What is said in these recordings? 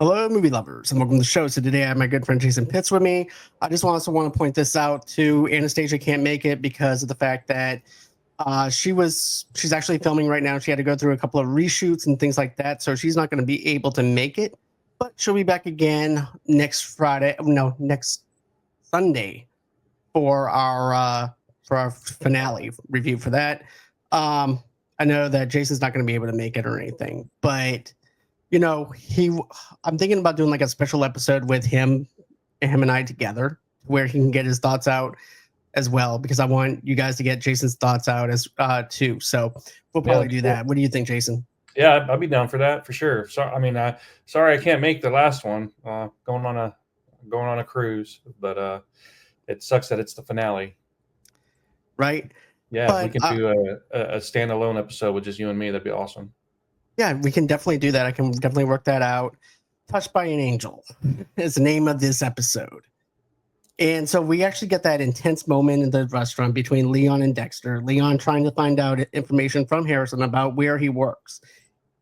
Hello, movie lovers, and welcome to the show. So today I have my good friend Jason Pitts with me. I just also want to point this out to Anastasia can't make it because of the fact that she's actually filming right now. She had to go through a couple of reshoots and things like that, so she's not going to be able to make it. But she'll be back again next Sunday for our finale review for that. I know that Jason's not going to be able to make it or anything, but I'm thinking about doing like a special episode with him and I together where he can get his thoughts out as well, because I want you guys to get Jason's thoughts out as too. So we'll probably do that. What do you think, Jason? Yeah, I'll be down for that for sure. So sorry I can't make the last one. Going on a cruise, but it sucks that it's the finale. Right. Yeah, but if we can do a standalone episode with just you and me, that'd be awesome. Yeah, we can definitely do that. I can definitely work that out. Touched by an Angel is the name of this episode. And so we actually get that intense moment in the restaurant between Leon and Dexter. Leon trying to find out information from Harrison about where he works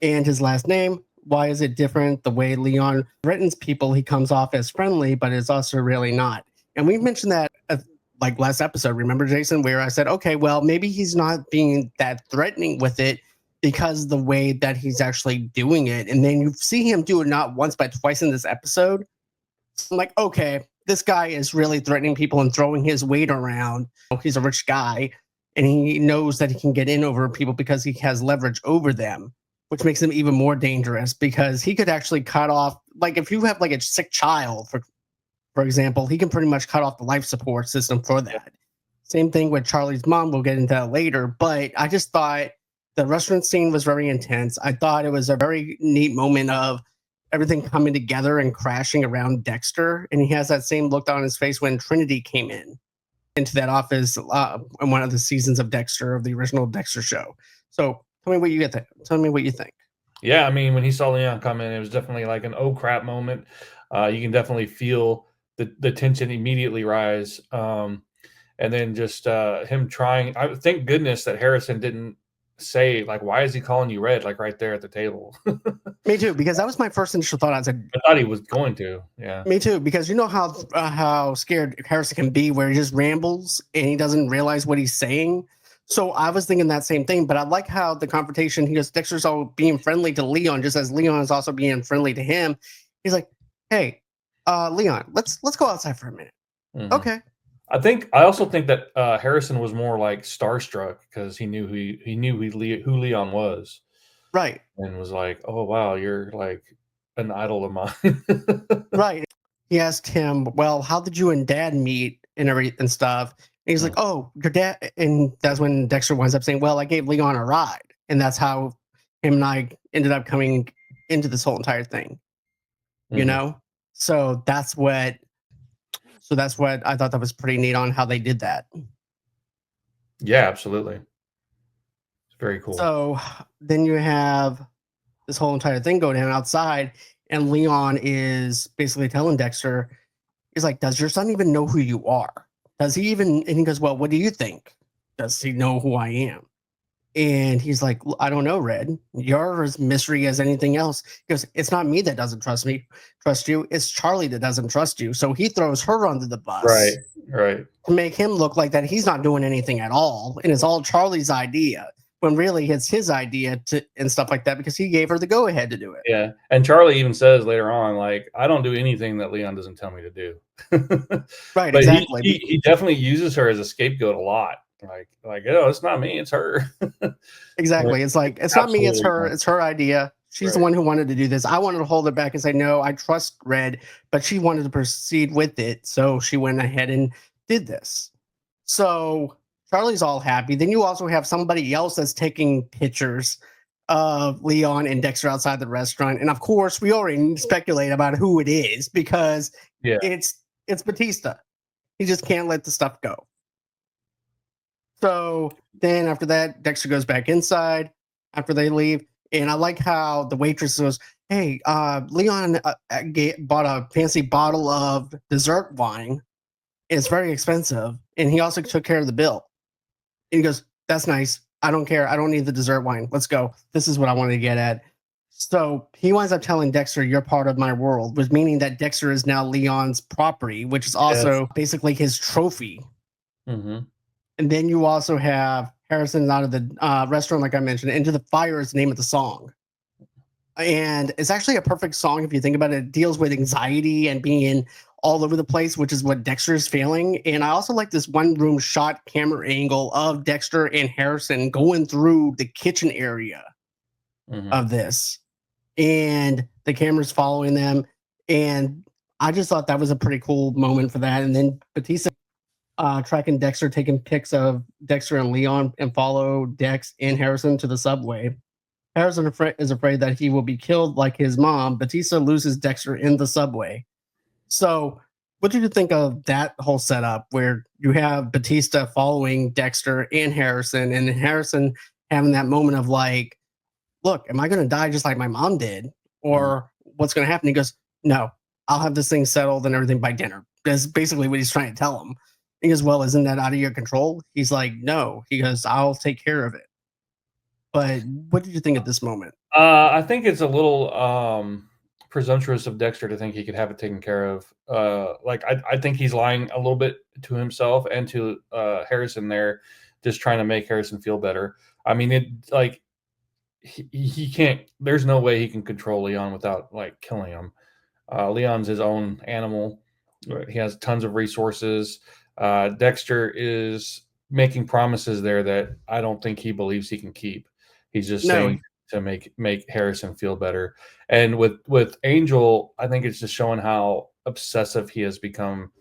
and his last name. Why is it different? The way Leon threatens people, he comes off as friendly, but it's also really not. And we mentioned that like last episode. Remember, Jason, where I said, okay, well, maybe he's not being that threatening with it because the way that he's actually doing it. And then you see him do it not once, but twice in this episode. So I'm like, okay, this guy is really threatening people and throwing his weight around. He's a rich guy and he knows that he can get in over people because he has leverage over them, which makes him even more dangerous because he could actually cut off, like if you have like a sick child, for example, he can pretty much cut off the life support system for that. Same thing with Charlie's mom. We'll get into that later. But I just thought the restaurant scene was very intense. I thought it was a very neat moment of everything coming together and crashing around Dexter. And he has that same look on his face when Trinity came into that office in one of the seasons of Dexter, of the original Dexter show. So tell me what you get there. Tell me what you think. Yeah, I mean, when he saw Leon come in, it was definitely like an oh crap moment. You can definitely feel the tension immediately rise. And then just him trying. Thank goodness that Harrison didn't say, like, why is he calling you Red, like right there at the table. Me too, because that was my first initial thought. I thought he was going to. Yeah, me too, because you know how scared Harrison can be, where he just rambles and he doesn't realize what he's saying. So I was thinking that same thing, but I like how the confrontation, he goes, Dexter's all being friendly to Leon, just as Leon is also being friendly to him. He's like, hey, Leon, let's go outside for a minute. Mm-hmm. Okay. I also think that Harrison was more like starstruck because he knew who Leon was, right? And was like, "Oh wow, you're like an idol of mine." Right. He asked him, "Well, how did you and Dad meet and stuff?" And he's like, "Oh, your dad." And that's when Dexter winds up saying, "Well, I gave Leon a ride," and that's how him and I ended up coming into this whole entire thing. Mm-hmm. You know, so that's what I thought that was pretty neat on how they did that. Yeah, absolutely. It's very cool. So then you have this whole entire thing go down outside, and Leon is basically telling Dexter, he's like, does your son even know who you are? Does he even? And he goes, well, what do you think? Does he know who I am? And he's like, I don't know, Red. You're as mystery as anything else. He goes, it's not me that doesn't trust you. It's Charlie that doesn't trust you. So he throws her under the bus. Right. To make him look like that he's not doing anything at all. And it's all Charlie's idea, when really it's his idea and stuff like that, because he gave her the go-ahead to do it. Yeah. And Charlie even says later on, like, I don't do anything that Leon doesn't tell me to do. Right, but exactly. He definitely uses her as a scapegoat a lot. Like, oh, it's not me, it's her. Exactly. It's like, it's not me, it's her. It's her idea. She's the one who wanted to do this. I wanted to hold her back and say, no, I trust Red, but she wanted to proceed with it. So she went ahead and did this. So Charlie's all happy. Then you also have somebody else that's taking pictures of Leon and Dexter outside the restaurant. And of course, we already speculate about who it is because it's Batista. He just can't let the stuff go. So then after that, Dexter goes back inside after they leave. And I like how the waitress goes, hey, Leon bought a fancy bottle of dessert wine. It's very expensive. And he also took care of the bill. And he goes, that's nice. I don't care. I don't need the dessert wine. Let's go. This is what I wanted to get at. So he winds up telling Dexter, "You're part of my world," which meaning that Dexter is now Leon's property, which is Yes. also basically his trophy. Mm-hmm. And then you also have Harrison out of the restaurant, like I mentioned. "Into the Fire" is the name of the song. And it's actually a perfect song if you think about it. It deals with anxiety and being all over the place, which is what Dexter is feeling. And I also like this one room shot camera angle of Dexter and Harrison going through the kitchen area Mm-hmm. of this. And the camera's following them. And I just thought that was a pretty cool moment for that. And then Batista tracking Dexter, taking pics of Dexter and Leon, and follow Dex and Harrison to the subway. Harrison is afraid that he will be killed like his mom. Batista loses Dexter in the subway. So, what did you think of that whole setup where you have Batista following Dexter and Harrison having that moment of like, look, am I going to die just like my mom did? Or what's going to happen? He goes, no, I'll have this thing settled and everything by dinner. That's basically what he's trying to tell him. He goes, well, isn't that out of your control? He's like, no. He goes, I'll take care of it. But what did you think at this moment? I think it's a little presumptuous of Dexter to think he could have it taken care of. Like I think he's lying a little bit to himself and to Harrison there, just trying to make Harrison feel better. I mean, it like he can't. There's no way he can control Leon without like killing him. Leon's his own animal. He has tons of resources. Dexter is making promises there that I don't think he believes he can keep. He's just No, saying to make Harrison feel better. And with Angel, I think it's just showing how obsessive he has become.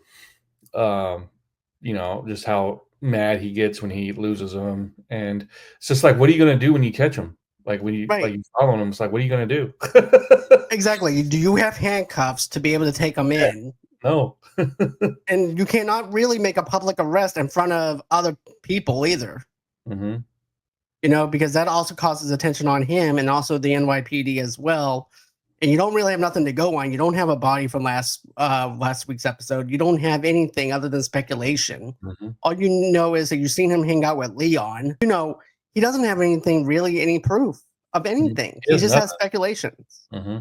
Just how mad he gets when he loses him, and it's just like, what are you going to do when you catch him? Like when you right. like you follow him, it's like, what are you going to do? Exactly. Do you have handcuffs to be able to take him in? No. And you cannot really make a public arrest in front of other people either. Mm-hmm. Because that also causes attention on him and also the NYPD as well. And you don't really have nothing to go on. You don't have a body from last week's episode. You don't have anything other than speculation. Mm-hmm. All you know is that you've seen him hang out with Leon. He doesn't have anything really, any proof of anything. He just has speculations. Mm-hmm.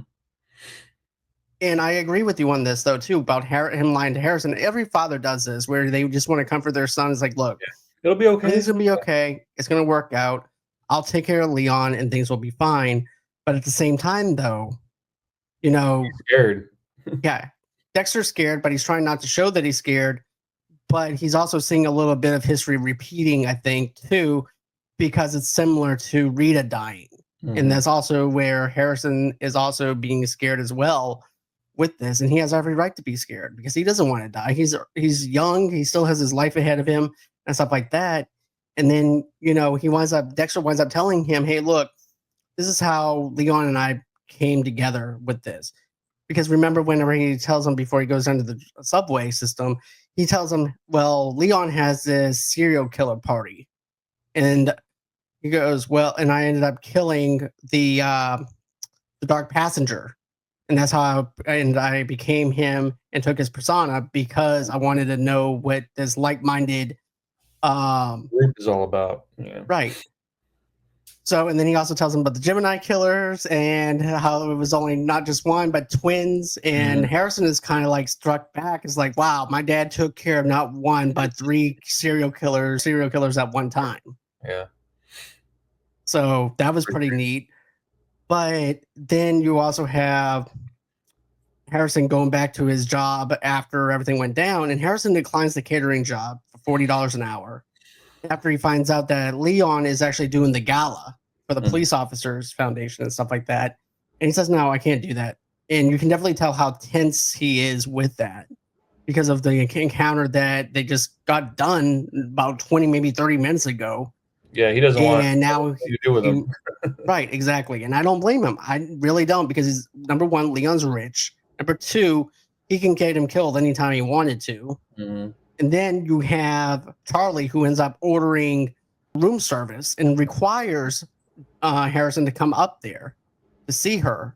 And I agree with you on this, though, too, about him lying to Harrison. Every father does this, where they just want to comfort their son. It's like, look, It'll be okay. everything's going to be okay. It's going to work out. I'll take care of Leon and things will be fine. But at the same time, though, He's scared. yeah, Dexter's scared, but he's trying not to show that he's scared. But he's also seeing a little bit of history repeating, I think, too, because it's similar to Rita dying. Mm-hmm. And that's also where Harrison is also being scared as well with this. And he has every right to be scared because he doesn't want to die. He's young. He still has his life ahead of him and stuff like that. And then, Dexter winds up telling him, hey, look, this is how Leon and I came together with this. Because remember, whenever he tells him before he goes into the subway system, he tells him, well, Leon has this serial killer party. And he goes, well, and I ended up killing the dark passenger. And that's how I became him and took his persona because I wanted to know what this like-minded group is all about. Yeah. Right. So, and then he also tells him about the Gemini killers and how it was only not just one, but twins. And Harrison is kind of like struck back. It's like, wow, my dad took care of not one, but 3 serial killers at one time. Yeah. So that was pretty neat. But then you also have Harrison going back to his job after everything went down. And Harrison declines the catering job for $40 an hour after he finds out that Leon is actually doing the gala for the police officers foundation and stuff like that. And he says, no, I can't do that. And you can definitely tell how tense he is with that because of the encounter that they just got done about 20, maybe 30 minutes ago. Yeah, he doesn't want now to do with him. Right, exactly. And I don't blame him. I really don't, because he's, number one, Leon's rich. Number two, he can get him killed anytime he wanted to. Mm-hmm. And then you have Charlie, who ends up ordering room service and requires Harrison to come up there to see her.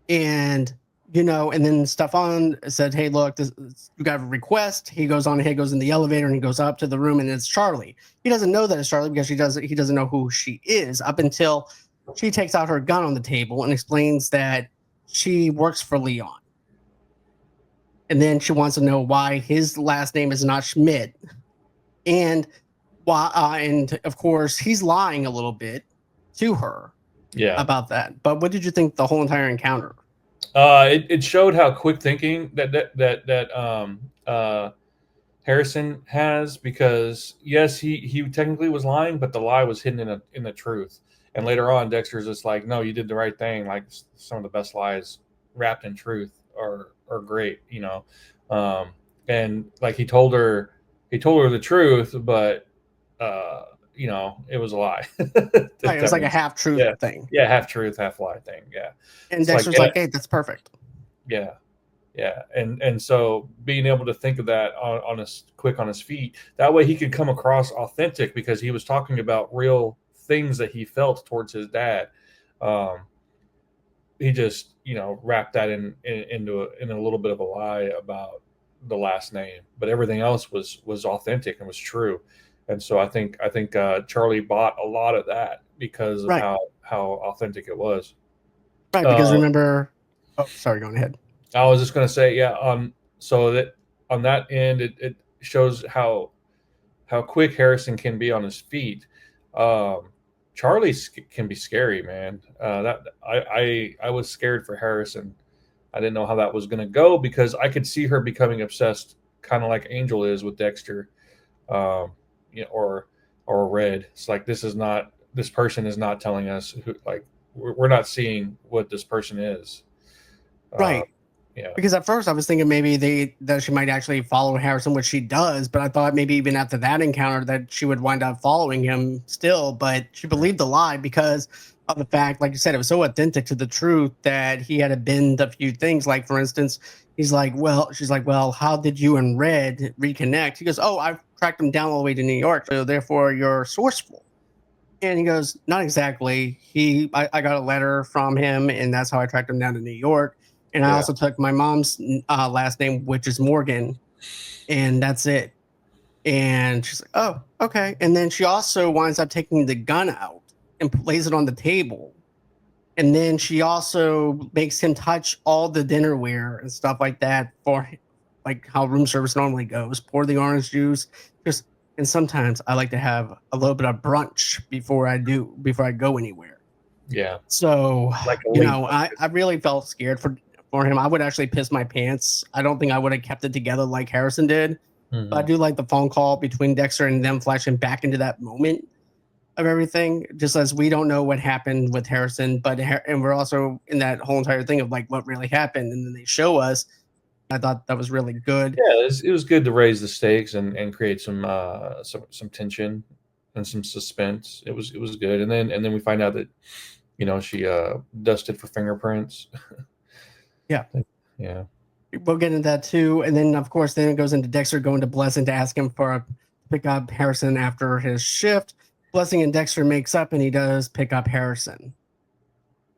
And, and then Stefan said, hey, look, you got a request. He goes on ahead, goes in the elevator, and he goes up to the room, and it's Charlie. He doesn't know that it's Charlie because he doesn't know who she is up until she takes out her gun on the table and explains that she works for Leon. And then she wants to know why his last name is not Schmidt. And why, and of course, he's lying a little bit to her about that. But what did you think the whole entire encounter? It showed how quick thinking that Harrison has, because yes, he technically was lying, but the lie was hidden in the truth. And later on, Dexter's just like, no, you did the right thing. Like, some of the best lies wrapped in truth are great, you know. And like he told her the truth, but you know, it was a lie. Right, it was like a half truth thing. Yeah, half truth, half lie thing. Yeah. And it's Dexter's like, hey, that's perfect. Yeah. Yeah. And so being able to think of that on his quick on his feet, that way he could come across authentic, because he was talking about real things that he felt towards his dad. He just, you know, wrapped that in a little bit of a lie about the last name, but everything else was authentic and was true. And so I think Charlie bought a lot of that because of how authentic it was. Right, because remember, oh, sorry, go ahead. I was just going to say, yeah. So that on that end, it shows how quick Harrison can be on his feet. Charlie can be scary, man. That I was scared for Harrison. I didn't know how that was going to go, because I could see her becoming obsessed, kind of like Angel is with Dexter, you know, or Red. It's like, this person is not telling us who, like, we're not seeing what this person is. Right. Yeah. Because at first I was thinking maybe that she might actually follow Harrison, which she does, but I thought maybe even after that encounter that she would wind up following him still. But she believed the lie because of the fact, like you said, it was so authentic to the truth that he had to bend a few things. Like, for instance, she's like, well, how did you and Red reconnect? He goes, oh, I've tracked him down all the way to New York, so therefore you're sourceful. And he goes, not exactly. I got a letter from him, and that's how I tracked him down to New York. And I also took my mom's last name, which is Morgan, and that's it. And she's like, oh, okay. And then she also winds up taking the gun out and lays it on the table. And then she also makes him touch all the dinnerware and stuff like that, for like how room service normally goes. Pour the orange juice. And sometimes I like to have a little bit of brunch before I go anywhere. Yeah. So, like, you know, I really felt scared for him. I would actually piss my pants. I don't think I would have kept it together like Harrison did. Mm-hmm. But I do like the phone call between Dexter and them flashing back into that moment of everything, just as we don't know what happened with Harrison, and we're also in that whole entire thing of like what really happened, and then they show us. I thought that was really good. Yeah, it was good to raise the stakes and create some tension and some suspense. It was good, and then we find out that, you know, she dusted for fingerprints. Yeah. We'll get into that too, and then of course then it goes into Dexter going to Blessing to ask him for pick up Harrison after his shift. Blessing and Dexter makes up, and he does pick up Harrison.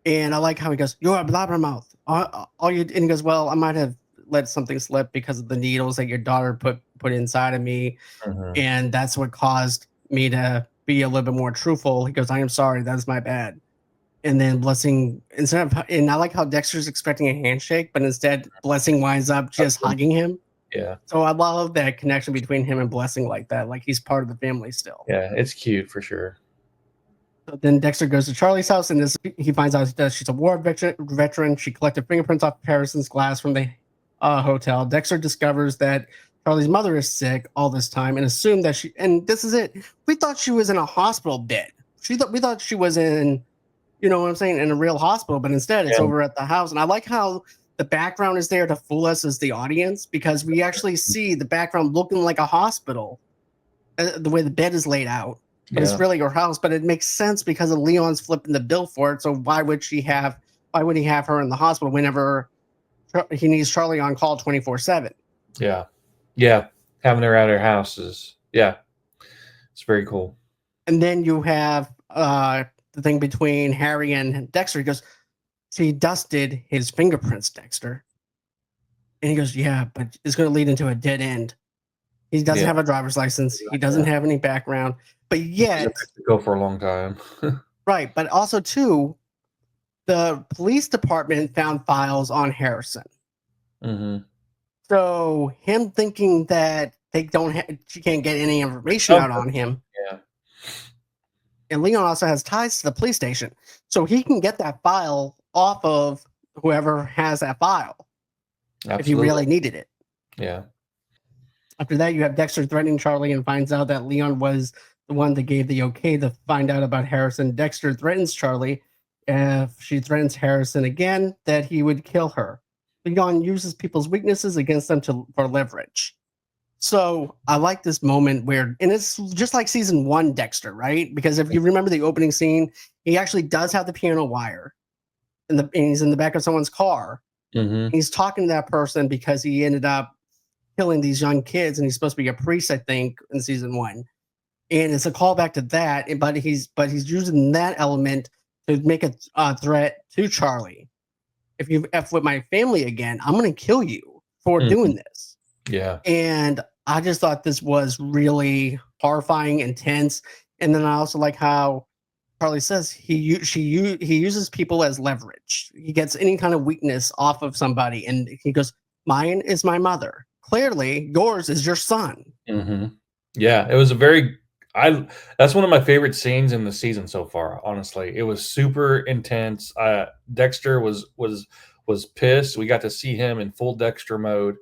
And I like how he goes, "You're a blabbermouth." And he goes, "Well, I might have let something slip because of the needles that your daughter put inside of me, and that's what caused me to be a little bit more truthful." He goes, "I am sorry. That's my bad." And then Blessing, and I like how Dexter's expecting a handshake, but instead Blessing winds up just hugging him. Yeah. So I love that connection between him and Blessing like that. Like, he's part of the family still. Yeah, it's cute for sure. So then Dexter goes to Charlie's house, and he finds out that she's a war veteran. She collected fingerprints off Harrison's glass from the hotel. Dexter discovers that Charlie's mother is sick all this time and assumed that and this is it. We thought she was in a hospital bed. We thought she was in, you know what I'm saying, in a real hospital, but instead it's over at the house. And I like how the background is there to fool us as the audience, because we actually see the background looking like a hospital, the way the bed is laid out. But it's really her house. But it makes sense because of Leon's flipping the bill for it. So why would he have her in the hospital whenever he needs Charlie on call 24/7? Yeah, having her at her house is it's very cool. And then you have the thing between Harry and Dexter. He goes, "She dusted his fingerprints, Dexter." And he goes, "Yeah, but it's going to lead into a dead end. He doesn't have a driver's license. He doesn't have any background, but yet go for a long time." Right, but also too, the police department found files on Harrison. Mm-hmm. So him thinking that she can't get any information out on him. Yeah. And Leon also has ties to the police station, so he can get that file off of whoever has that file if he really needed it. Yeah. After that, you have Dexter threatening Charlie and finds out that Leon was the one that gave the okay to find out about Harrison. Dexter threatens Charlie if she threatens Harrison again that he would kill her. Leon uses people's weaknesses against them for leverage. So I like this moment where, and it's just like season 1 Dexter, right? Because if you remember the opening scene, he actually does have the piano wire, and he's in the back of someone's car. Mm-hmm. He's talking to that person because he ended up killing these young kids, and he's supposed to be a priest, I think, in season 1. And it's a callback to that, but he's using that element to make a threat to Charlie. If you F with my family again, I'm going to kill you for doing this. Yeah. And I just thought this was really horrifying, intense. And then I also like how Charlie says he uses people as leverage. He gets any kind of weakness off of somebody, and he goes, "Mine is my mother. Clearly, yours is your son." Mm-hmm. Yeah, it was that's one of my favorite scenes in the season so far. Honestly, it was super intense. Dexter was pissed. We got to see him in full Dexter mode.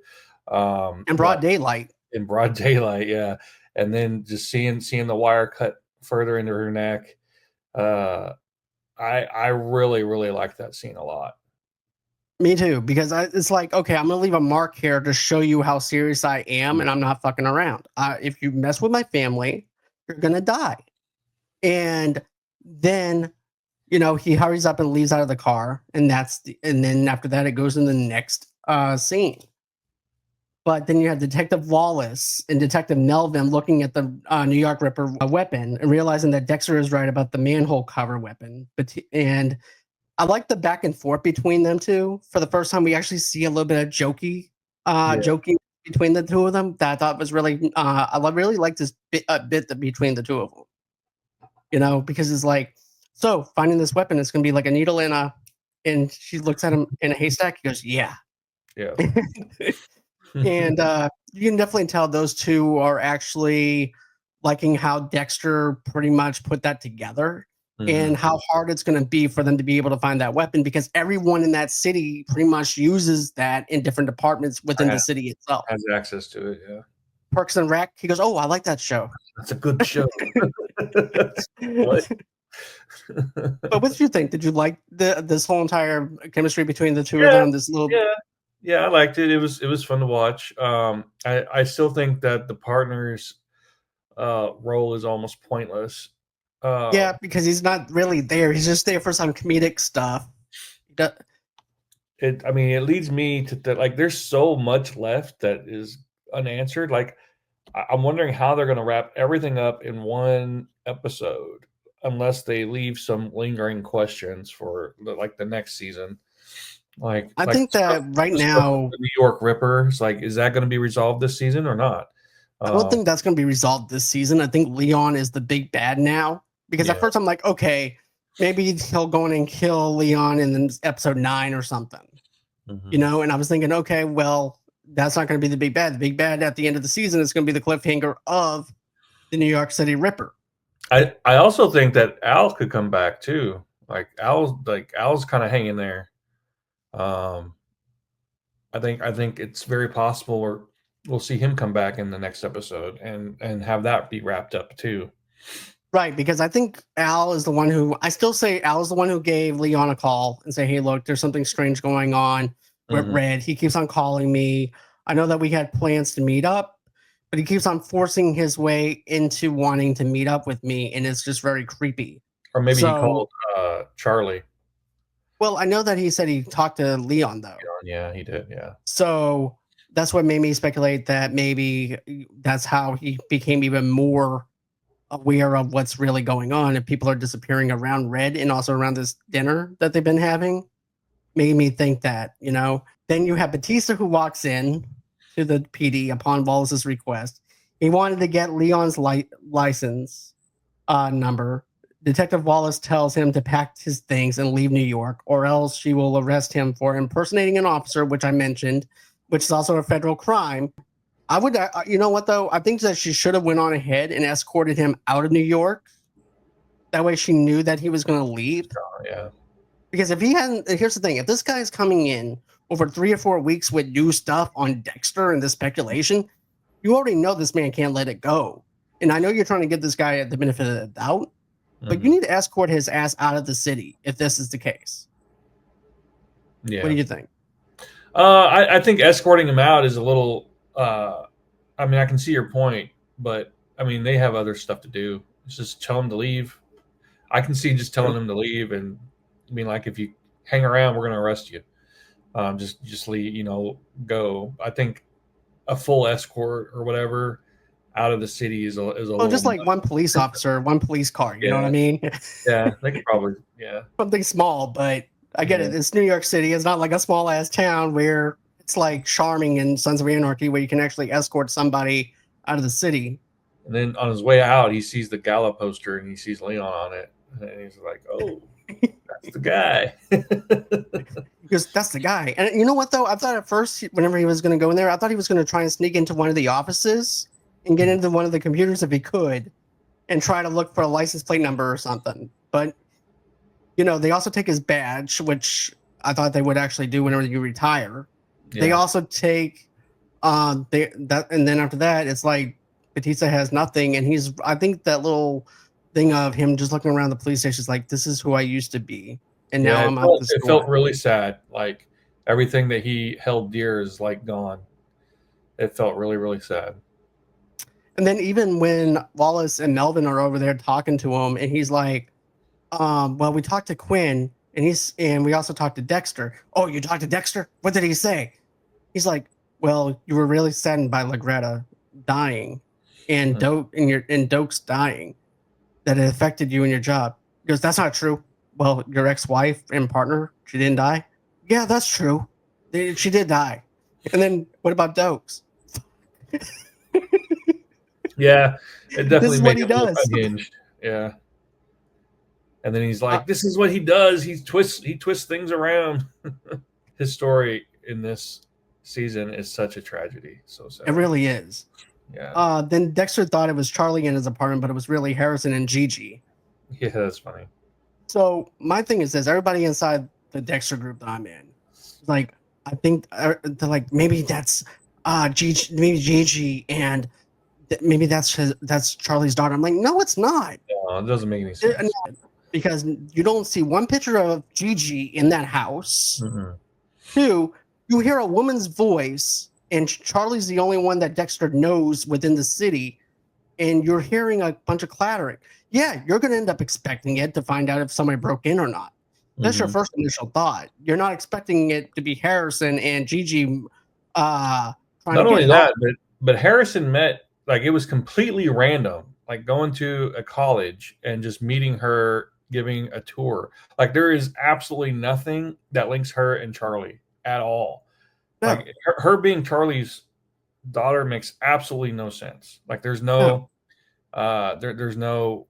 In broad daylight. In broad daylight, yeah. And then just seeing the wire cut further into her neck. I really, really like that scene a lot. Me too, because it's like, okay, I'm gonna leave a mark here to show you how serious I am, and I'm not fucking around. If you mess with my family, you're gonna die. And then, he hurries up and leaves out of the car, and then after that, it goes in the next scene. But then you have Detective Wallace and Detective Melvin looking at the New York Ripper weapon and realizing that Dexter is right about the manhole cover weapon. And I like the back and forth between them two. For the first time, we actually see a little bit of joking between the two of them. That I thought was really, I really like this bit between the two of them. Because it's like, so finding this weapon is going to be like a needle and she looks at him in a haystack. He goes, yeah. Yeah. And you can definitely tell those two are actually liking how Dexter pretty much put that together. And how hard it's going to be for them to be able to find that weapon, because everyone in that city pretty much uses that in different departments within the city itself. Has access to it, yeah. Parks and Rec, he goes, "Oh, I like that show. That's a good show." But what did you think? Did you like this whole entire chemistry between the two of them? This little Yeah, I liked it. It was fun to watch. I still think that the partner's role is almost pointless. Yeah, because he's not really there. He's just there for some comedic stuff. It leads me to like, there's so much left that is unanswered. Like, I'm wondering how they're going to wrap everything up in one episode, unless they leave some lingering questions for the next season. I think that right now, the New York Ripper is is that going to be resolved this season or not? I don't think that's going to be resolved this season. I think Leon is the big bad now. Because at first I'm like, okay, maybe he'll go in and kill Leon in episode 9 or something. And I was thinking, okay, well, that's not going to be the big bad. The big bad at the end of the season is going to be the cliffhanger of the New York City Ripper. I also think that Al could come back too. Al's kind of hanging there. I think it's very possible we'll see him come back in the next episode and have that be wrapped up too. Right, because I think Al is the one who, I still say Al is the one who gave Leon a call and say, hey, look, there's something strange going on with Red. He keeps on calling me. I know that we had plans to meet up, but he keeps on forcing his way into wanting to meet up with me, and it's just very creepy. Or maybe he called Charlie. Well, I know that he said he talked to Leon, though. Yeah, he did, yeah. So that's what made me speculate that maybe that's how he became even more aware of what's really going on, and people are disappearing around Red and also around this dinner that they've been having. Made me think that, Then you have Batista, who walks in to the PD upon Wallace's request. He wanted to get Leon's license number Detective Wallace tells him to pack his things and leave New York, or else she will arrest him for impersonating an officer, which I mentioned, which is also a federal crime. I would, you know what though? I think that she should have went on ahead and escorted him out of New York. That way, she knew that he was going to leave. Oh, yeah. Because if he hadn't, here's the thing: if this guy's coming in over 3 or 4 weeks with new stuff on Dexter and this speculation, you already know this man can't let it go. And I know you're trying to give this guy the benefit of the doubt, but you need to escort his ass out of the city if this is the case. Yeah. What do you think? I think escorting him out is a little. I mean, I can see your point, but I mean, they have other stuff to do. It's just tell him to leave. I can see just telling him to leave and being like, if you hang around, we're going to arrest you. Just leave, go. I think a full escort or whatever out of the city is a little just like one police officer, one police car. You know what I mean? Yeah, they could probably, something small, but I get it. It's New York City. It's not like a small ass town where it's like Charming and Sons of Anarchy, where you can actually escort somebody out of the city. And then on his way out, he sees the gala poster and he sees Leon on it, and he's like, "Oh, that's the guy." Because that's the guy. And you know what though? I thought at first, whenever he was going to go in there, I thought he was going to try and sneak into one of the offices and get into one of the computers if he could, and try to look for a license plate number or something. But they also take his badge, which I thought they would actually do whenever you retire. Yeah. They also take and then after that, it's like Batista has nothing, and I think that little thing of him just looking around the police station is like, this is who I used to be, and now I'm out the store. It felt really sad. Like everything that he held dear is like gone. It felt really, really sad. And then even when Wallace and Melvin are over there talking to him, and he's like, well, we talked to Quinn, and we also talked to Dexter. Oh, you talked to Dexter? What did he say? He's like, well, you were really saddened by Lagretta dying and Doak's dying, that it affected you and your job. He goes, that's not true. Well, your ex-wife and partner, she didn't die? Yeah, that's true. She did die. And then what about Doak's? Yeah, it definitely this is what he does. Unhinged. Yeah. And then he's like, this is what he does. He twists things around. His story in this season is such a tragedy. So sad. It really is. Yeah. Then Dexter thought it was Charlie in his apartment, but it was really Harrison and Gigi. Yeah, that's funny. So my thing is this: everybody inside the Dexter group that I'm in, like, I think they're like, maybe that's Gigi, maybe Gigi, and maybe that's Charlie's daughter. I'm like, no, it's not. No, it doesn't make any sense. Because you don't see one picture of Gigi in that house. Mm-hmm. 2, you hear a woman's voice, and Charlie's the only one that Dexter knows within the city, and you're hearing a bunch of clattering. Yeah, you're going to end up expecting it to find out if somebody broke in or not. That's your first initial thought. You're not expecting it to be Harrison and Gigi. Not only that, but Harrison met, like, it was completely random, like going to a college and just meeting her, giving a tour. Like, there is absolutely nothing that links her and Charlie at all. No. Like her being Charlie's daughter makes absolutely no sense. Like, there's no, there's no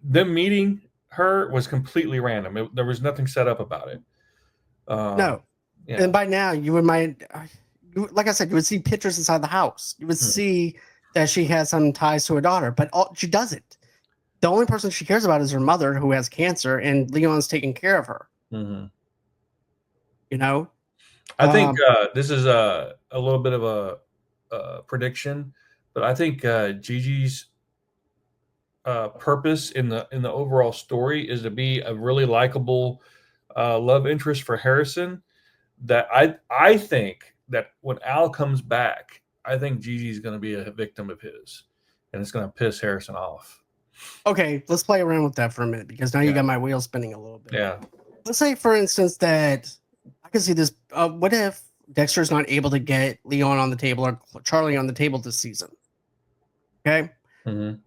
them meeting her was completely random. There was nothing set up about it. No, yeah. And by now like I said, you would see pictures inside the house. You would see that she has some ties to her daughter, but she doesn't. The only person she cares about is her mother, who has cancer, and Leon's taking care of her. Mm-hmm. I think this is a little bit of a prediction, but I think Gigi's purpose in the overall story is to be a really likable love interest for Harrison. That I think that when Al comes back, I think Gigi's going to be a victim of his, and it's going to piss Harrison off. Okay, let's play around with that for a minute, because now you got my wheels spinning a little bit. Yeah. Let's say, for instance, that I can see this. What if Dexter's not able to get Leon on the table or Charlie on the table this season? Okay. Mm-hmm.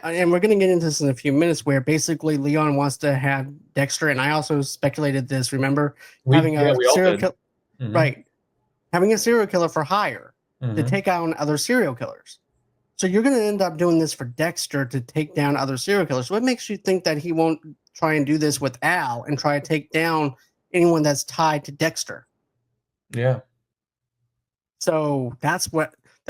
And we're going to get into this in a few minutes, where basically Leon wants to have Dexter, and I also speculated this, remember? Having a serial killer. Mm-hmm. Right. Having a serial killer for hire to take out other serial killers. So you're going to end up doing this for Dexter to take down other serial killers. What makes you think that he won't try and do this with Al and try to take down anyone that's tied to Dexter? Yeah. So that's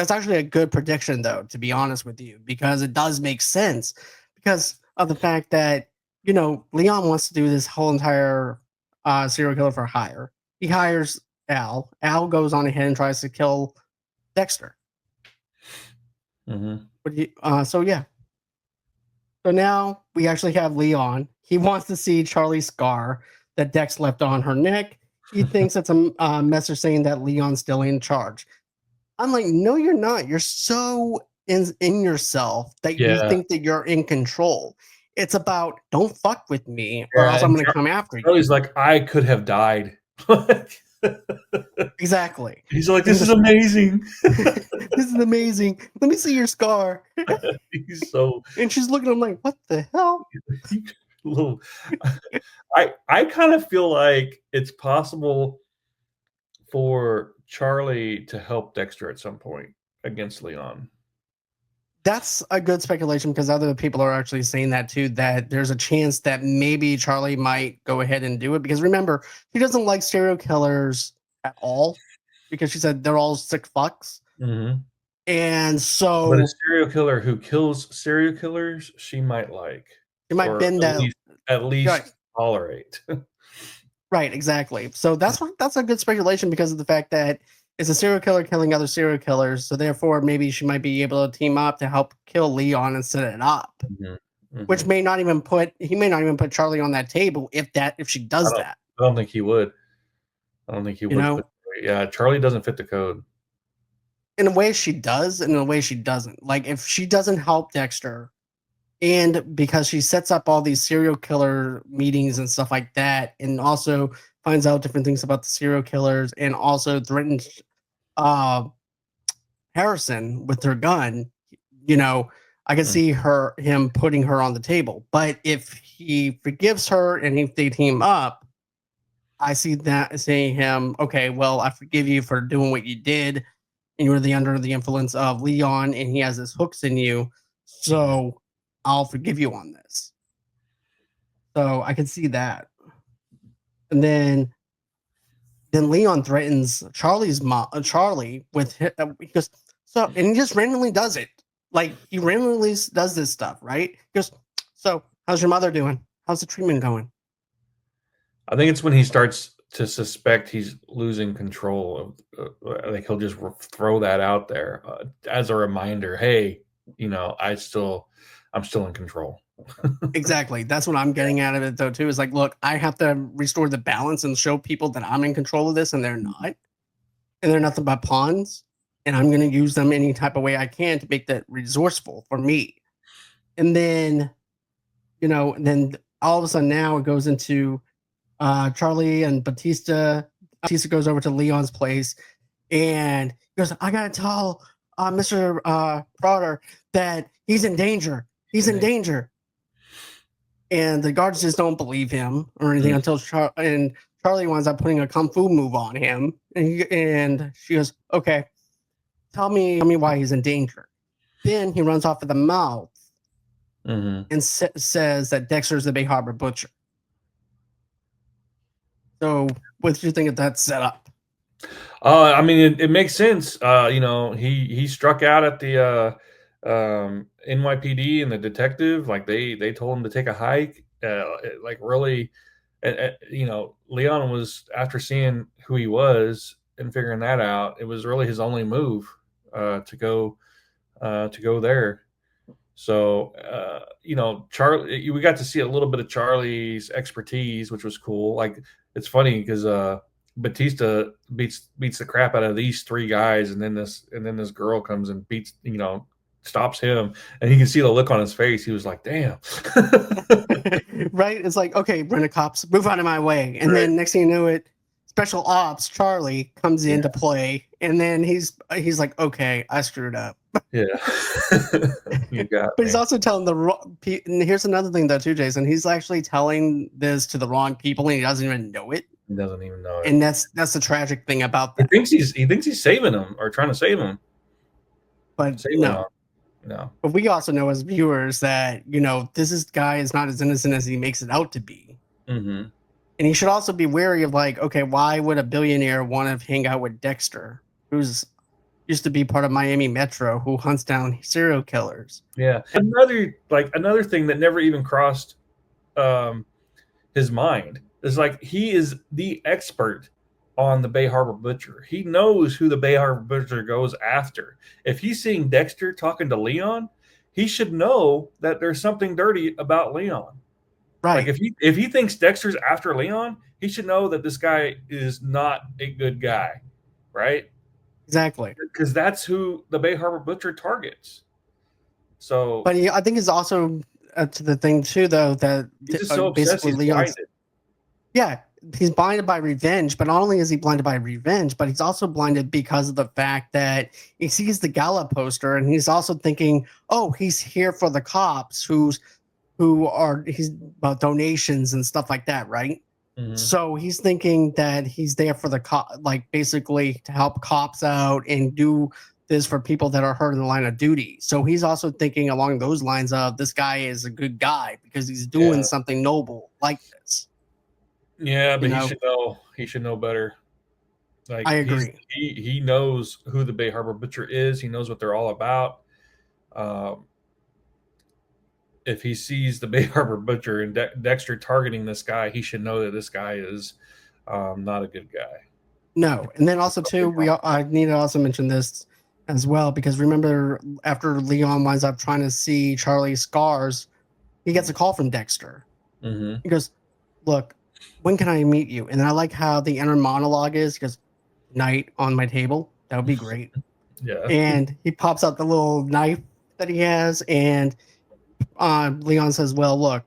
actually a good prediction, though, to be honest with you, because it does make sense because of the fact that, Leon wants to do this whole entire serial killer for hire. He hires Al. Al goes on ahead and tries to kill Dexter. So yeah. So now we actually have Leon. He wants to see Charlie's scar that Dex left on her neck. He thinks it's a message saying that Leon's still in charge. I'm like, no, you're not. You're so in yourself that you think that you're in control. It's about don't fuck with me or else I'm going to come after you. Charlie's like, I could have died. Exactly. He's like, this is amazing. This is amazing. Let me see your scar. He's so. And she's looking at him like, what the hell? I kind of feel like it's possible for Charlie to help Dexter at some point against Leon. That's a good speculation because other people are actually saying that too, that there's a chance that maybe Charlie might go ahead and do it. Because remember, she doesn't like serial killers at all because she said they're all sick fucks. Mm-hmm. And so. But a serial killer who kills serial killers, she might like. She might bend that. At least tolerate. Right, exactly. So that's a good speculation because of the fact that it's a serial killer killing other serial killers. So therefore, maybe she might be able to team up to help kill Leon and set it up, which he may not even put Charlie on that table if she does that. I don't think he would. I don't think he would. Yeah, Charlie doesn't fit the code. In a way, she does. And in a way, she doesn't. Like if she doesn't help Dexter, and because she sets up all these serial killer meetings and stuff like that, and also finds out different things about the serial killers, and also threatens Harrison with her gun, I can see him putting her on the table. But if he forgives her and if they team up, I see that saying him, okay, well, I forgive you for doing what you did, and you were under the influence of Leon, and he has his hooks in you, so I'll forgive you on this. So I can see that. And then Leon threatens Charlie with he goes, so, and he just randomly does it. Like he randomly does this stuff, right? He goes, so how's your mother doing? How's the treatment going? I think it's when he starts to suspect he's losing control of, like he'll just throw that out there as a reminder. Hey, I'm still in control. Exactly. That's what I'm getting out of it though too. Is like, look, I have to restore the balance and show people that I'm in control of this, and they're not, and they're nothing but pawns. And I'm going to use them any type of way I can to make that resourceful for me. And then, then all of a sudden now it goes into Charlie and Batista. Batista goes over to Leon's place and he goes, I got to tell Mr. Prater that he's in danger. He's in danger. And the guards just don't believe him or anything until Charlie winds up putting a kung fu move on him. And she goes, okay, tell me why he's in danger. Then he runs off at the mouth and says that Dexter's the Bay Harbor Butcher. So what do you think of that setup? I mean, it makes sense. He struck out at the NYPD and the detective. Like they told him to take a hike. Like really, Leon was, after seeing who he was and figuring that out, it was really his only move to go there. So Charlie, we got to see a little bit of Charlie's expertise, which was cool. Like it's funny because Batista beats the crap out of these three guys, and then this girl comes and beats, stops him, and you can see the look on his face. He was like, "Damn!" Right? It's like, okay, rent a cops, move out of my way, and then next thing you know, Special Ops Charlie comes into play, and then he's like, "Okay, I screwed up." Yeah, you got. But he's also telling and here's another thing though too, Jason. He's actually telling this to the wrong people, and he doesn't even know it. He doesn't even know it. And that's the tragic thing about that. He thinks he's saving him or trying to save him. But no. No. But we also know as viewers that, this guy is not as innocent as he makes it out to be. Mm-hmm. And he should also be wary of like, okay, why would a billionaire want to hang out with Dexter, who's used to be part of Miami Metro, who hunts down serial killers? Yeah. Another thing that never even crossed his mind is like he is the expert on the Bay Harbor Butcher. He knows who the Bay Harbor Butcher goes after. If he's seeing Dexter talking to Leon, he should know that there's something dirty about Leon. Right. Like if he thinks Dexter's after Leon, he should know that this guy is not a good guy, right? Exactly. Because that's who the Bay Harbor Butcher targets. So, but I think it's also to the thing too, though, that he's just so obsessed, he's Leon's blinded. Yeah, he's blinded by revenge, but not only is he blinded by revenge, but he's also blinded because of the fact that he sees the gala poster, and he's also thinking, "Oh, he's here for the cops, he's about donations and stuff like that, right?" Mm-hmm. So he's thinking that he's there for the like basically to help cops out and do this for people that are hurt in the line of duty. So he's also thinking along those lines of this guy is a good guy because he's doing something noble like this. Yeah, but he should know better. Like I agree. He knows who the Bay Harbor Butcher is. He knows what they're all about. If he sees the Bay Harbor Butcher and Dexter targeting this guy, he should know that this guy is not a good guy. No, and then also too, I need to also mention this as well, because remember after Leon winds up trying to see Charlie's scars, he gets a call from Dexter. Mm-hmm. He goes, "Look, when can I meet you?" And I like how the inner monologue is, because night on my table, that would be great. Yeah. And he pops out the little knife that he has, and Leon says, "Well, look,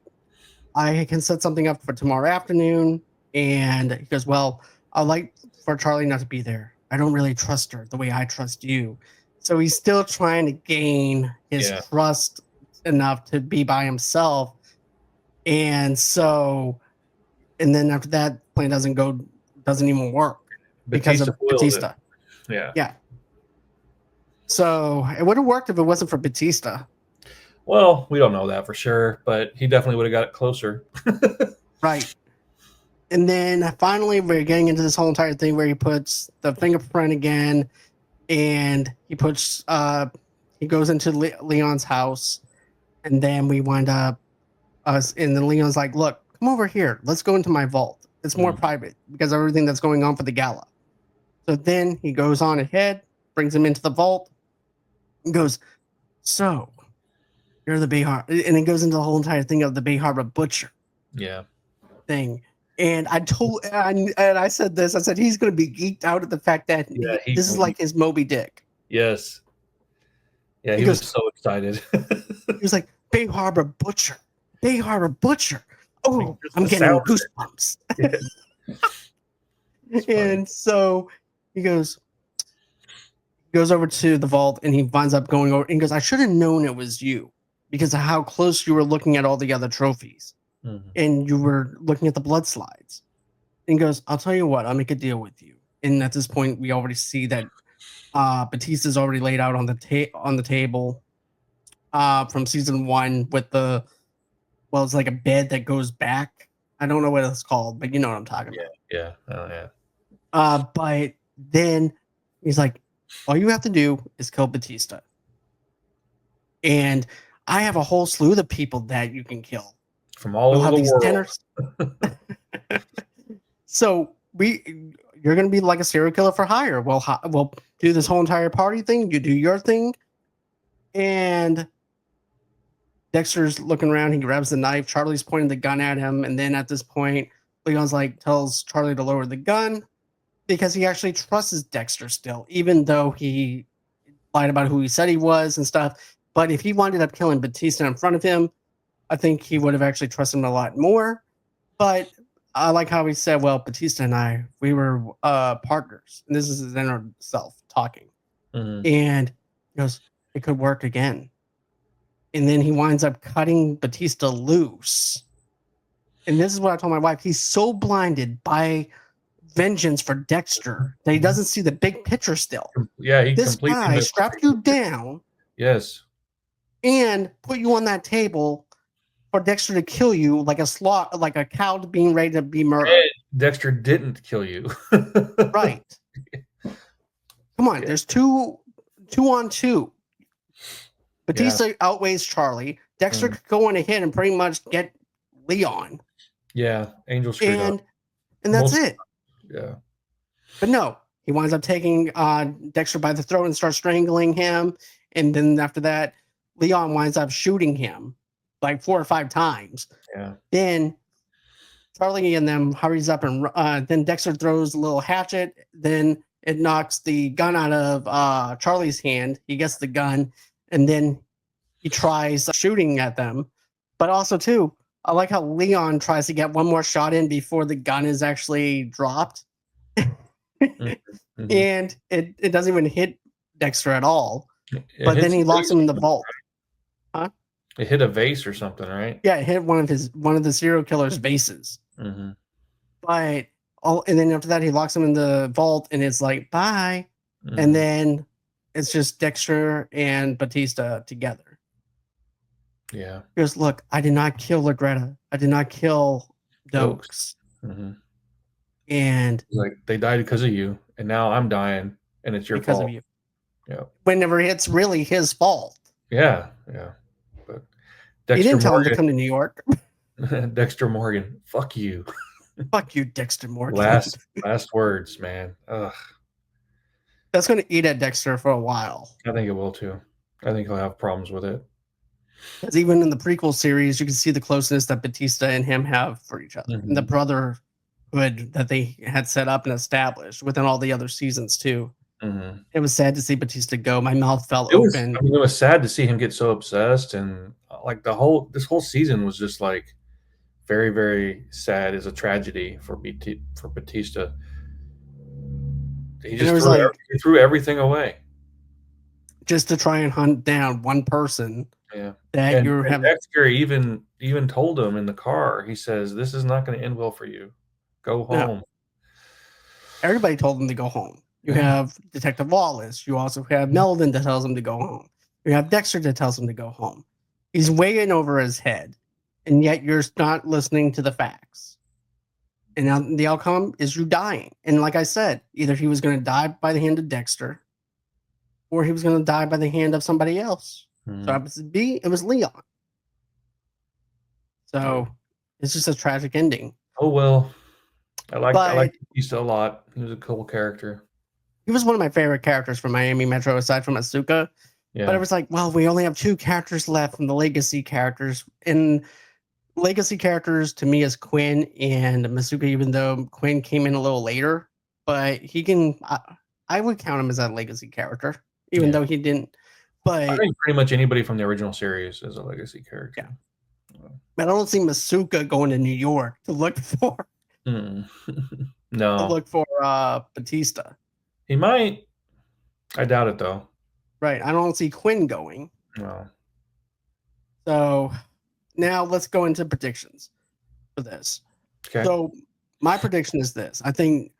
I can set something up for tomorrow afternoon." And he goes, "Well, I'd like for Charlie not to be there. I don't really trust her the way I trust you." So he's still trying to gain his trust enough to be by himself. And then after that, plan doesn't even work because of Batista. Yeah. So it would have worked if it wasn't for Batista. Well, we don't know that for sure, but he definitely would have got it closer. Right. And then finally, we're getting into this whole entire thing where he puts the fingerprint again, and he goes into Leon's house, and then we wind up and then Leon's like, "Look, come over here. Let's go into my vault. It's more private because of everything that's going on for the gala." So then he goes on ahead, brings him into the vault, and goes, "So, you're the Bay Harbor," and it goes into the whole entire thing of the Bay Harbor Butcher. Yeah. Thing. And I said this. I said he's going to be geeked out at the fact that this is like his Moby Dick. Yes. Yeah, he was so excited. He was like, "Bay Harbor Butcher, Bay Harbor Butcher." Oh, I'm getting goosebumps. And so he goes over to the vault, and he winds up going over and goes, "I should have known it was you because of how close you were looking at all the other trophies. Mm-hmm. And you were looking at the blood slides." And he goes, "I'll tell you what, I'll make a deal with you." And at this point, we already see that Batista's already laid out on the table from season 1 with it's like a bed that goes back. I don't know what it's called, but you know what I'm talking about. Yeah. Oh, yeah. But then he's like, "All you have to do is kill Batista. And I have a whole slew of people that you can kill. From all over the world." So you're going to be like a serial killer for hire. We'll do this whole entire party thing. You do your thing. And Dexter's looking around. He grabs the knife. Charlie's pointing the gun at him. And then at this point, Leon's tells Charlie to lower the gun because he actually trusts Dexter still, even though he lied about who he said he was and stuff. But if he wound up killing Batista in front of him, I think he would have actually trusted him a lot more. But I like how he said, "Well, Batista and I, we were partners." And this is his inner self talking. Mm-hmm. And he goes, "It could work again." And then he winds up cutting Batista loose. And this is what I told my wife. He's so blinded by vengeance for Dexter that he doesn't see the big picture still. Yeah, this guy strapped you down. Yes. and put you on that table for Dexter to kill you like a cow being ready to be murdered. And Dexter didn't kill you. Right. Come on, there's two on two. Batista outweighs Charlie. Dexter could go on ahead and pretty much get Leon. Yeah, Angel screwed up. And that's it. Yeah. But no, he winds up taking Dexter by the throat and starts strangling him. And then after that, Leon winds up shooting him like 4 or 5 times. Yeah. Then Charlie and them hurries up and then Dexter throws a little hatchet. Then it knocks the gun out of Charlie's hand. He gets the gun and then he tries shooting at them. But also, too, I like how Leon tries to get one more shot in before the gun is actually dropped. Mm-hmm. And it doesn't even hit Dexter at all. But then he locks him in the vault. Huh? It hit a vase or something, right? Yeah, it hit one of the serial killer's vases. Mm-hmm. But and then after that, he locks him in the vault, and it's like bye. Mm-hmm. And then it's just Dexter and Batista together. Yeah. He goes, look, I did not kill Lagretta. I did not kill Dokes. Mm-hmm. And like they died because of you, and now I'm dying, and it's your fault. Because of you. Yeah. Whenever it's really his fault. Yeah, yeah. But Dexter you didn't tell Morgan, him to come to New York. Dexter Morgan, fuck you. Fuck you, Dexter Morgan. Last words, man. Ugh. That's going to eat at Dexter for a while. I think it will too. I think he'll have problems with it. Because even in the prequel series, you can see the closeness that Batista and him have for each other, and the brotherhood that they had set up and established within all the other seasons too. Mm-hmm. It was sad to see Batista go. My mouth fell open. It was sad to see him get so obsessed, and like this whole season was just like very, very sad. As a tragedy for Batista. He just threw everything away just to try and hunt down one person. Yeah, that Dexter even told him in the car. He says, "This is not going to end well for you. Go home." No. Everybody told him to go home. You have Detective Wallace. You also have Melvin that tells him to go home. You have Dexter that tells him to go home. He's way in over his head, and yet you're not listening to the facts. And now the outcome is you dying. And like I said, either he was going to die by the hand of Dexter, or he was going to die by the hand of somebody else. So happens to be, it was Leon. So it's just a tragic ending. Oh well, I like Batista a lot. He was a cool character. He was one of my favorite characters from Miami Metro, aside from Asuka. Yeah. But it was like, well, we only have 2 characters left from the legacy characters. And legacy characters to me is Quinn and Masuka, even though Quinn came in a little later. But he can, I would count him as a legacy character, even though he didn't. But I think pretty much anybody from the original series is a legacy character. Yeah. But I don't see Masuka going to New York to look for no. To look for Batista. He might. I doubt it though. Right. I don't see Quinn going. No. So now let's go into predictions for this. Okay. So my prediction is this. I think,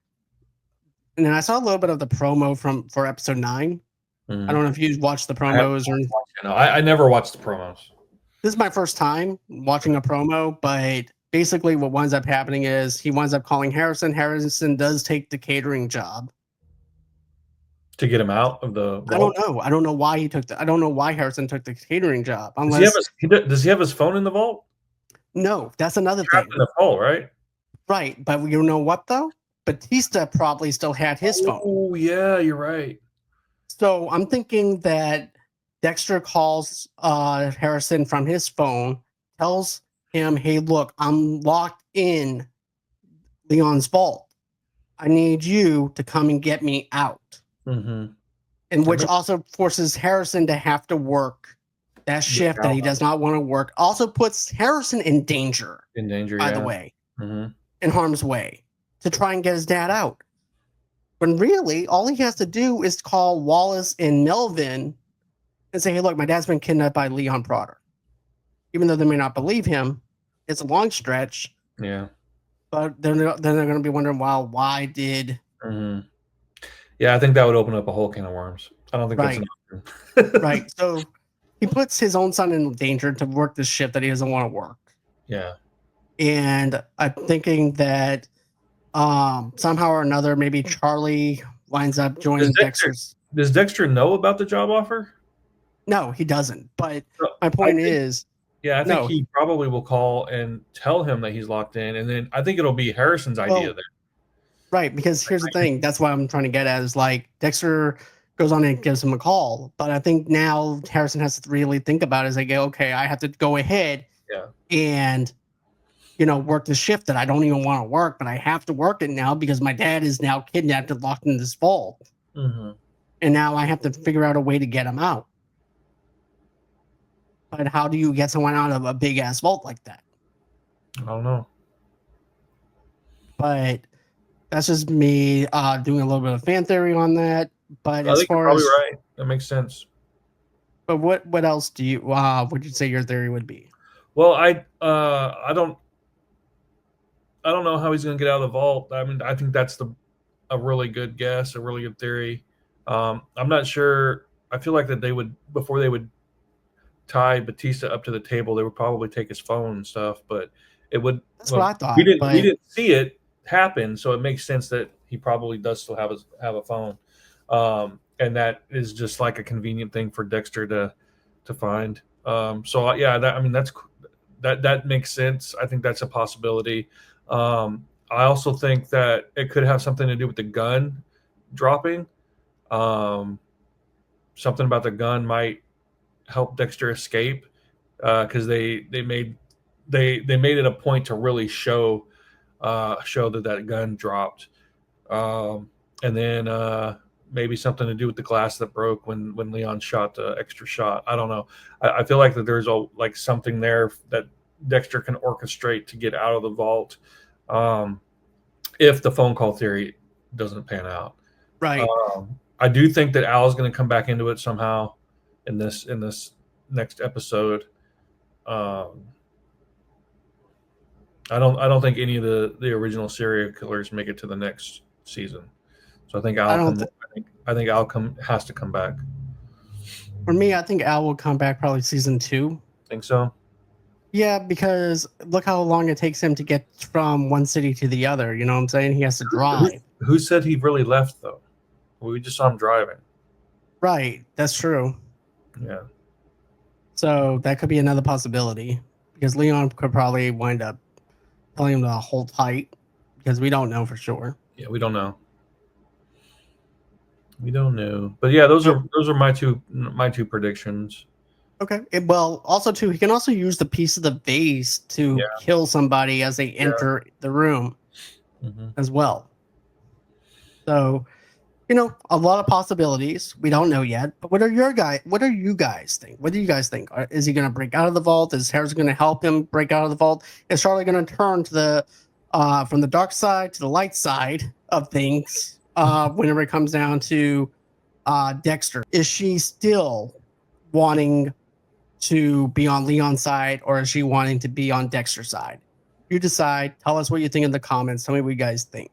and I saw a little bit of the promo for episode 9. I don't know if you watched the promos or anything. No, I never watched the promos. This is my first time watching a promo, but basically what winds up happening is he winds up calling Harrison. Harrison does take the catering job. To get him out of the vault? I don't know. I don't know why I don't know why Harrison took the catering job. Unless does he have his phone in the vault? No, that's another thing. In the vault, right? Right, but you know what though? Batista probably still had his phone. Oh yeah, you're right. So I'm thinking that Dexter calls Harrison from his phone, tells him, "Hey, look, I'm locked in Leon's vault. I need you to come and get me out." Mm-hmm. And which also forces Harrison to have to work that shift that he does not want to work. Also puts Harrison in danger. By the way, in harm's way, to try and get his dad out. When really, all he has to do is call Wallace and Melvin and say, "Hey, look, my dad's been kidnapped by Leon Prater." Even though they may not believe him, it's a long stretch. Yeah. But then they're going to be wondering, well, why did... Yeah, I think that would open up a whole can of worms. I don't think that's an option. Right. So he puts his own son in danger to work this shift that he doesn't want to work. Yeah. And I'm thinking that somehow or another, maybe Charlie winds up joining Dexter's. Does Dexter know about the job offer? No, he doesn't. But No, my point is, I think no. he probably will call and tell him that he's locked in, and then I think it'll be Harrison's idea there. Right, because here's the thing. That's what I'm trying to get at is like Dexter goes on and gives him a call. But I think now Harrison has to really think about it as like, okay, I have to go ahead and, work the shift that I don't even want to work, but I have to work it now because my dad is now kidnapped and locked in this vault. Mm-hmm. And now I have to figure out a way to get him out. But how do you get someone out of a big ass vault like that? I don't know. But that's just me doing a little bit of fan theory on that. But I think you're probably right. That makes sense. But what else do you would you say your theory would be? Well, I don't know how he's going to get out of the vault. I mean, I think that's a really good guess, a really good theory. I'm not sure. I feel like that before they would tie Batista up to the table, they would probably take his phone and stuff. But it would. That's what I thought. We didn't see it happen, so it makes sense that he probably does still have a phone, and that is just like a convenient thing for Dexter to find. So yeah, that makes sense. I think that's a possibility. I also think that it could have something to do with the gun dropping. Something about the gun might help Dexter escape because they made it a point to really show that gun dropped, and then maybe something to do with the glass that broke when Leon shot the extra shot. I don't know. I feel like that there's something there that Dexter can orchestrate to get out of the vault if the phone call theory doesn't pan out. Right. I do think that Al's going to come back into it somehow in this next episode. I don't think any of the original serial killers make it to the next season. So I think Al has to come back. For me, I think Al will come back probably season 2. Think so? Yeah, because look how long it takes him to get from one city to the other. You know what I'm saying? He has to drive. Who said he really left though? We just saw him driving. Right, that's true. Yeah. So that could be another possibility because Leon could probably wind up telling him to hold tight because we don't know for sure. Yeah, we don't know. We don't know. But yeah, those are my two predictions. Okay. Well, also too, he can also use the piece of the vase to kill somebody as they enter the room as well. So, a lot of possibilities. We don't know yet. But what do you guys think? What do you guys think? Is he going to break out of the vault? Is Harrison going to help him break out of the vault? Is Charlie going to turn to the from the dark side to the light side of things whenever it comes down to Dexter? Is she still wanting to be on Leon's side, or is she wanting to be on Dexter's side? You decide. Tell us what you think in the comments. Tell me what you guys think.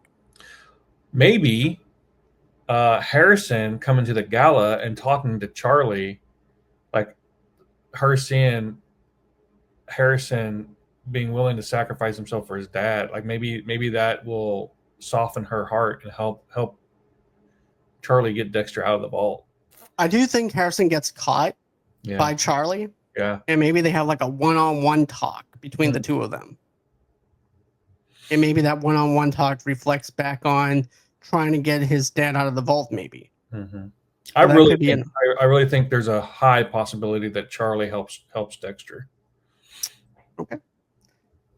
Maybe Harrison coming to the gala and talking to Charlie, like her seeing Harrison being willing to sacrifice himself for his dad, like maybe that will soften her heart and help Charlie get Dexter out of the vault. I do think Harrison gets caught by Charlie. Yeah. And maybe they have like a one-on-one talk between the two of them. And maybe that one-on-one talk reflects back on trying to get his dad out of the vault, maybe. Mm-hmm. I really think there's a high possibility that Charlie helps Dexter. Okay.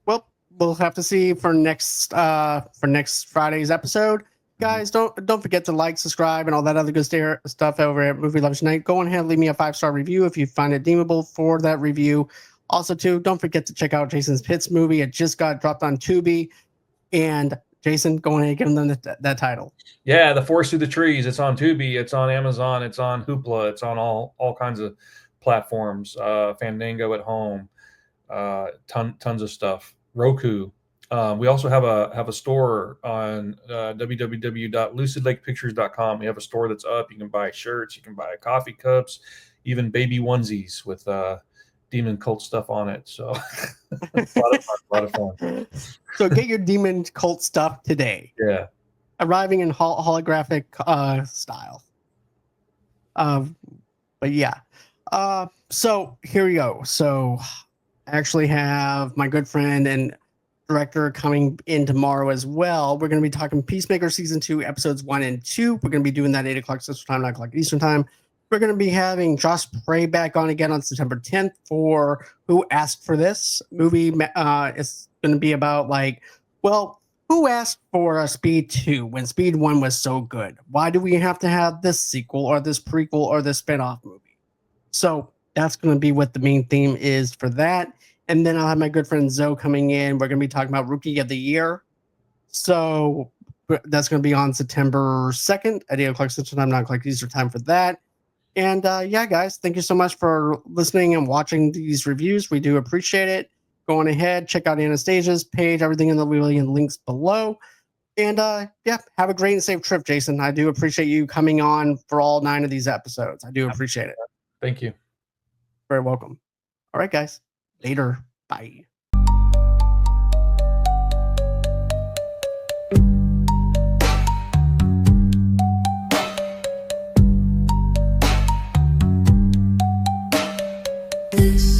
Well, we'll have to see for next Friday's episode. Guys, don't forget to like, subscribe, and all that other good stuff over at Movie Lovers Night. Go ahead and leave me a 5-star review if you find it deemable for that review. Also, too, don't forget to check out Jason's Pits movie. It just got dropped on Tubi. And Jason, go ahead and give them that title. Yeah, The Forest Through the Trees. It's on Tubi. It's on Amazon. It's on Hoopla. It's on all kinds of platforms. Fandango at home. Tons of stuff. Roku. We also have a store on www.lucidlakepictures.com. We have a store that's up. You can buy shirts. You can buy coffee cups. even baby onesies with demon cult stuff on it. So a lot of fun. So get your demon cult stuff today. Yeah. Arriving in holographic style. But yeah. So here we go. So I actually have my good friend and director coming in tomorrow as well. We're going to be talking Peacemaker season 2, episodes 1 and 2. We're going to be doing that 8 o'clock Central Time, 9 o'clock Eastern Time. We're going to be having Josh Prey back on again on September 10th for Who Asked for This movie. It's going to be about like, well, who asked for a Speed 2 when Speed 1 was so good? Why do we have to have this sequel or this prequel or this spinoff movie? So that's going to be what the main theme is for that. And then I'll have my good friend Zoe coming in. We're going to be talking about Rookie of the Year. So that's going to be on September 2nd at 8 o'clock Central Time, 9 o'clock Eastern Time for that. And yeah, guys, thank you so much for listening and watching these reviews. We do appreciate it. Go on ahead, check out Anastasia's page, everything in the links below. And yeah, have a great and safe trip, Jason. I do appreciate you coming on for all 9 of these episodes. I do appreciate it. Thank you. Very welcome. All right, guys. Later. Bye. This